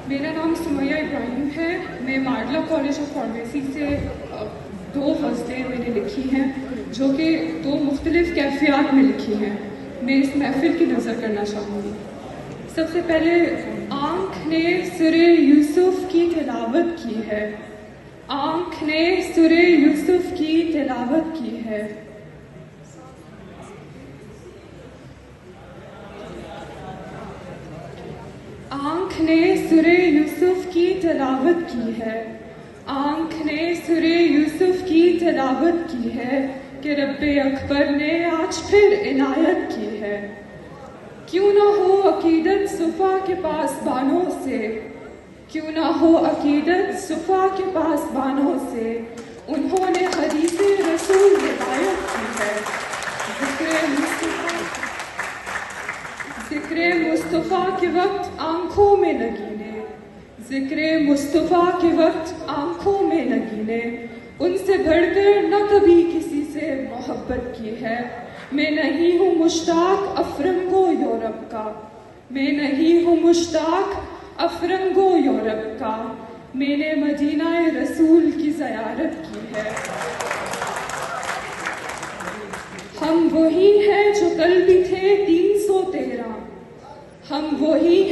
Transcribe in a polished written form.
میرا نام سمیہ ابراہیم ہے. میں ماڈلا کالج آف فارمیسی سے 2 غزلیں میں نے لکھی ہیں جو کہ 2 مختلف کیفیات میں لکھی ہیں. میں اس محفل کی نظر کرنا چاہوں گی. سب سے پہلے آنکھ نے سورہ یوسف کی تلاوت کی ہے. آنکھ نے سورہ یوسف کی تلاوت کی ہے. آنکھ نے سورہ یوسف کی تلاوت کی ہے. آنکھ نے سورہ یوسف کی تلاوت کی ہے کہ رب اکبر نے آج پھر عنایت کی ہے. کیوں نہ ہو عقیدت صفا کے پاس بانوں سے، کیوں نہ ہو عقیدت صفا کے پاس بانوں سے، انہوں نے حدیث رسول روایت کی ہے. ذکر مصطفیٰ کے وقت آنکھوں میں نگینے، ذکر مصطفیٰ کے وقت آنکھوں میں نگینے، ان سے بڑھ کر نہ کبھی کسی سے محبت کی ہے. میں نہیں ہوں مشتاق افرنگو یورپ کا، میں نہیں ہوں مشتاق افرنگو یورپ کا، میں نے مدینہ رسول کی زیارت کی ہے. ہم وہی ہیں جو کل بھی تھے 313، ہم وہی